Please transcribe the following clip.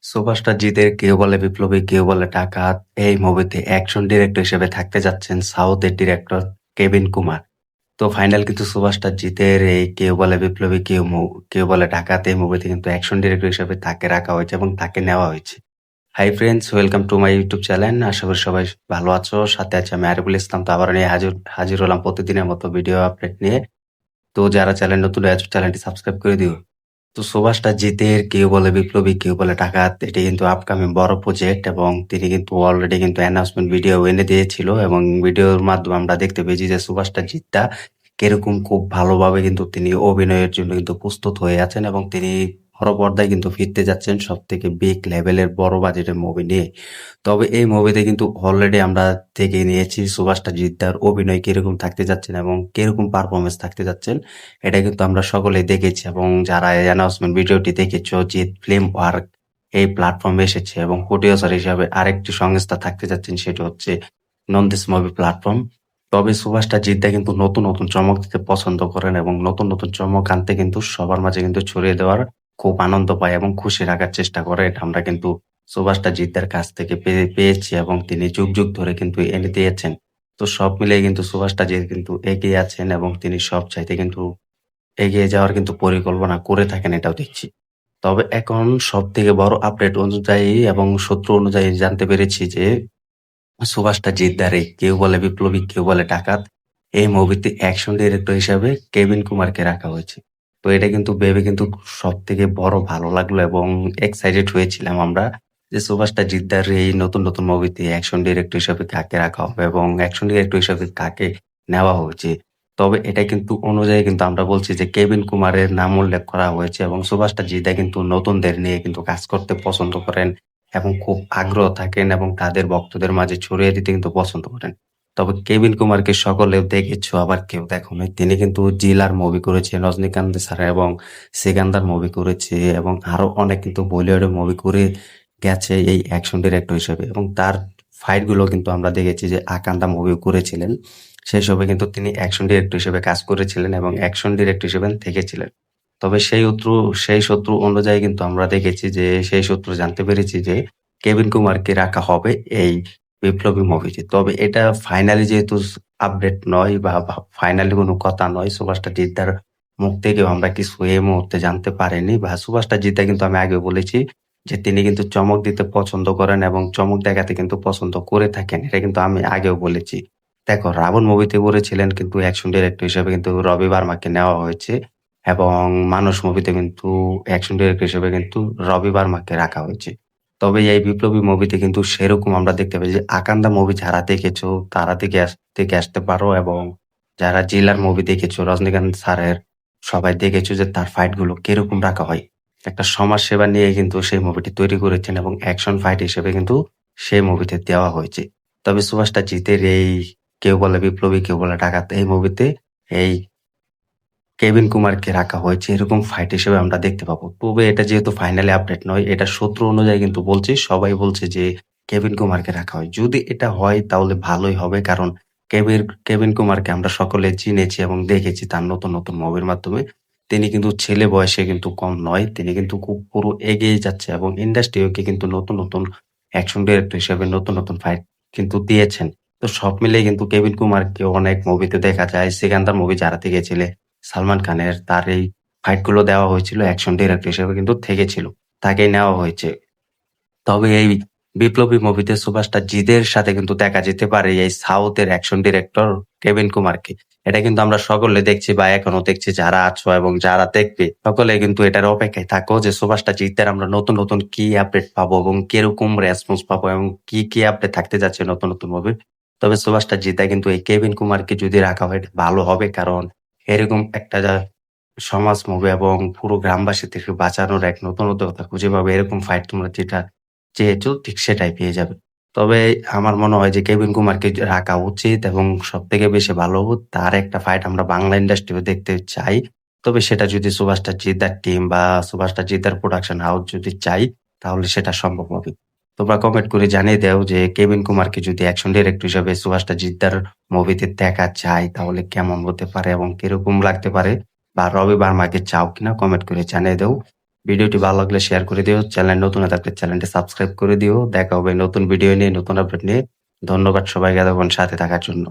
Superstar জিতের কেউ বলে বিপ্লবী, কেউ বলে ডাকাত। এই মুভিতে অ্যাকশন ডিরেক্টর হিসেবে থাকতে যাচ্ছেন সাউথের ডিরেক্টর কেভিন কুমার। তো ফাইনাল কিন্তু সুপারস্টার জিতের এই কেউ বলে বিপ্লবী, কেউ বলে ডাকাত এই মুভিতে কিন্তু অ্যাকশন ডিরেক্টর হিসেবে তাকে রাখা হয়েছে এবং তাকে নেওয়া হয়েছে। Hi friends, welcome to my YouTube channel. আশা করি সবাই ভালো আছো। সাথে আছে আমি আরিফুল ইসলাম। তো আবার নিয়ে হাজির হাজির হলাম প্রতিদিনের মতো ভিডিও আপডেট নিয়ে। তো যারা চ্যানেল নতুন হয়ে আছো চ্যানেলটি সাবস্ক্রাইব করে দিও। তো সুভাষটা জিতের কেউ বলে বিপ্লবী, কেউ বলে ডাকাত, এটি কিন্তু আপকামিং বড় প্রজেক্ট এবং তিনি কিন্তু অলরেডি কিন্তু অ্যানাউন্সমেন্ট ভিডিও এনে দিয়েছিল এবং ভিডিওর মাধ্যমে আমরা দেখতে পেয়েছি যে সুভাষটা জিতটা কিরকম খুব ভালোভাবে কিন্তু তিনি অভিনয়ের জন্য কিন্তু প্রস্তুত হয়ে আছেন এবং তিনি বড় পর্দায় কিন্তু ফিরতে যাচ্ছেন সব থেকে বিগ লেভেলের বড় বাজেটের মুভি নিয়ে। তবে এই মুভিতে কিন্তু অলরেডি আমরা দেখে নিয়েছি সুভাষটা জিদ্দার অভিনয় কিরকম থাকতে যাচ্ছেন এবং কিরকম পারফরমেন্স থাকতে যাচ্ছেন। এটা কিন্তু আমরা সকলেই দেখেছি এবং যারা এই অ্যানাউন্সমেন্ট ভিডিওটি দেখেছো, জিৎ ফিল্ম ওয়ার্ক এই প্ল্যাটফর্মে এসেছে এবং প্রডিউসার হিসাবে আরেকটি সংস্থা থাকতে যাচ্ছেন, সেটি হচ্ছে নন্দিস মুভি প্ল্যাটফর্ম। তবে সুভাষটা জিদ্দা কিন্তু নতুন নতুন চমক দিতে পছন্দ করেন এবং নতুন নতুন চমক আনতে কিন্তু সবার মাঝে কিন্তু ছড়িয়ে দেওয়ার খুব আনন্দ পায় এবং খুশি রাখার চেষ্টা করে। এটা আমরা কিন্তু সুভাষটা জিদ্দার কাছ থেকে পেয়েছি এবং তিনি যুগ যুগ ধরে কিন্তু এনে দিয়েছেন। তো সব মিলিয়ে কিন্তু সুভাষটা জিৎ কিন্তু এগিয়ে আছেন এবং তিনি সব চাইতে কিন্তু এগিয়ে যাওয়ার কিন্তু পরিকল্পনা করে থাকেন, এটাও দেখছি। তবে এখন সবথেকে বড় আপডেট অনুযায়ী এবং সূত্র অনুযায়ী জানতে পেরেছি যে সুভাষটা জিদ্দারে কেউ বলে বিপ্লবী, কেউ বলে ডাকাত এই মুভিতে অ্যাকশন ডিরেক্টর হিসাবে কেভিন কুমারকে রাখা হয়েছে। তো এটা কিন্তু ভেবে কিন্তু সবথেকে বড় ভালো লাগলো এবং এক্সাইটেড হয়েছিলাম আমরা যে সুভাষটা জিদ্দার এই নতুন নতুন মুভিতে অ্যাকশন ডিরেক্টর হিসাবে কাকে রাখা হবে এবং অ্যাকশন ডিরেক্টর হিসাবে কাকে নেওয়া হয়েছে। তবে এটা কিন্তু অনুযায়ী কিন্তু আমরা বলছি যে কেভিন কুমারের নাম উল্লেখ করা হয়েছে এবং সুভাষটা জিদ্দা কিন্তু নতুনদের নিয়ে কিন্তু কাজ করতে পছন্দ করেন এবং খুব আগ্রহ থাকেন এবং তাদের ভক্তদের মাঝে ছড়িয়ে দিতে কিন্তু পছন্দ করেন। তবে কেভিন কুমারকে সকলেও দেখেছো, আবার কেউ দেখোনি। তিনি কিন্তু জিলার মুভি করেছে রজনীকান্ত স্যার এবং সিকান্দার মুভি করেছে এবং আরো অনেক কিন্তু বলিউডের মুভি করে গেছে এই অ্যাকশন ডিরেক্টর হিসেবে এবং তার ফাইট গুলো কিন্তু আমরা দেখেছি যে আকান্দা মুভি করেছিলেন। সেসবে কিন্তু তিনি অ্যাকশন ডিরেক্টর হিসেবে কাজ করেছিলেন এবং অ্যাকশন ডিরেক্টর হিসেবে থেকেছিলেন। তবে সেই সূত্র অনুযায়ী কিন্তু আমরা দেখেছি যে সেই সূত্র জানতে পেরেছি যে কেভিন কুমারকে রাখা হবে এই বিপ্লবী মুভিতে। তবে এটা ফাইনালি যেহেতু আপডেট নয় বা ফাইনালি কোনো কথা নয়, সুভাষটা জিদ্দার মুখ থেকেও আমরা কিছু এই মুহূর্তে জানতে পারিনি। বা সুভাষটা জিদ্দা কিন্তু আমি আগে বলেছি যে তিনি কিন্তু চমক দিতে পছন্দ করেন এবং চমক দেখাতে কিন্তু পছন্দ করে থাকেন। এটা কিন্তু আমি আগেও বলেছি। দেখো, রাবণ মুভিতে করেছিলেন কিন্তু অ্যাকশন ডিরেক্টর হিসেবে কিন্তু রবি বার্মাকে নেওয়া হয়েছে এবং মানুষ মুভিতে কিন্তু অ্যাকশন ডিরেক্টর হিসেবে কিন্তু রবি বার্মাকে রাখা হয়েছে। তবে এই বিপ্লবী মুভিতে কিন্তু সেরকম আমরা দেখতে পাই যে আকান্দা মুভি যারা দেখেছো তারা দেখে আসতে পারো এবং যারা জিলার মুভি দেখেছো রজনীকান্ত স্যারের, সবাই দেখেছো যে তার ফাইট গুলো কিরকম রাখা হয়। একটা সমাজ সেবা নিয়ে কিন্তু সেই মুভিটি তৈরি করেছেন এবং অ্যাকশন ফাইট হিসেবে কিন্তু সেই মুভিতে দেওয়া হয়েছে। তবে সুভাষটা জিতের এই কেউ বলে বিপ্লবী, কেউ বলে ডাকাত এই মুভিতে এই কেভিন কুমারকে রাখা হয়েছে এরকম ফাইট হিসেবে আমরা দেখতে পাবো। তবে এটা যেহেতু ফাইনালি আপডেট নয়, এটা সূত্র অনুযায়ী কিন্তু বলছি, সবাই বলছে যে কেভিন কুমারকে রাখা হয়। যদি এটা হয় তাহলে ভালোই হবে, কারণ কেভিন কুমারকে আমরা সকলে চিনেছি এবং দেখেছি তার নতুন নতুন মুভির মাধ্যমে। তিনি কিন্তু ছেলে বয়সে কিন্তু কম নয়, তিনি কিন্তু খুব পুরো এগিয়ে যাচ্ছে এবং ইন্ডাস্ট্রি ওকে কিন্তু নতুন নতুন অ্যাকশন ডিরেক্টর হিসেবে নতুন নতুন ফাইট কিন্তু দিয়েছেন। তো সব মিলিয়ে কিন্তু কেভিন কুমারকে অনেক মুভিতে দেখা যায়। সিকান্দার মুভি যারা দেখেছিলে সালমান খানের, তার এই ফাইট গুলো দেওয়া হয়েছিল অ্যাকশন ডিরেক্টর হিসেবে কিন্তু থেকেছিল। তাকেই নেওয়া হয়েছে। তবে এই বিপ্লবী মুভিতে সুপারস্টার জিতের সাথে কিন্তু দেখা যেতে পারে এই সাউথের অ্যাকশন ডিরেক্টর কেভিন কুমারকে। এটা কিন্তু আমরা সকলে দেখছি বা এখনো দেখছি, যারা আছো এবং যারা দেখবে সকলে কিন্তু এটার অপেক্ষায় থাকো যে সুপারস্টার জিতের আমরা নতুন নতুন কি আপডেট পাবো এবং কিরকম রেসপন্স পাবো এবং কি কি আপডেট থাকতে যাচ্ছে নতুন নতুন মুভি। তবে সুপারস্টার জিতা কিন্তু এই কেভিন কুমারকে যদি রাখা হয় এটা ভালো হবে, কারণ এরকম একটা সমাজ মুভি এবং পুরো গ্রামবাসী থেকে বাঁচানোর এক নতুনত্বতা খুঁজে পাবে, এরকম ফাইট তোমরা যেটা চেয়েছো ঠিক সেটাই পেয়ে যাবে। তবে আমার মনে হয় যে কেভিন কুমারকে রাখা উচিত এবং সবথেকে বেশি ভালো তার একটা ফাইট আমরা বাংলা ইন্ডাস্ট্রিতে দেখতে চাই। তবে সেটা যদি সুভাষটা জিদ্দার টিম বা সুভাষটা জিদ্দার প্রোডাকশন হাউস যদি চাই তাহলে সেটা সম্ভব হবে। তোমরা কমেন্ট করে জানিয়ে দাও যে কেভিন কুমারকে যদি অ্যাকশন ডিরেক্টর হিসেবে সুভাষটা জিদ্দার মুভিতে দেখা যায় তাহলে কেমন হতে পারে এবং কিরকম লাগতে পারে, বা রবি বার্মাকে চাও কিনা কমেন্ট করে জানিয়ে দাও। ভিডিওটি ভালো লাগলে শেয়ার করে দিও। চ্যানেল নতুন হয়ে থাকলে চ্যানেলটি সাবস্ক্রাইব করে দিও। দেখা হবে নতুন ভিডিও নিয়ে, নতুন আপডেট নিয়ে। ধন্যবাদ সবাইকে এতক্ষণ সাথে থাকার জন্য।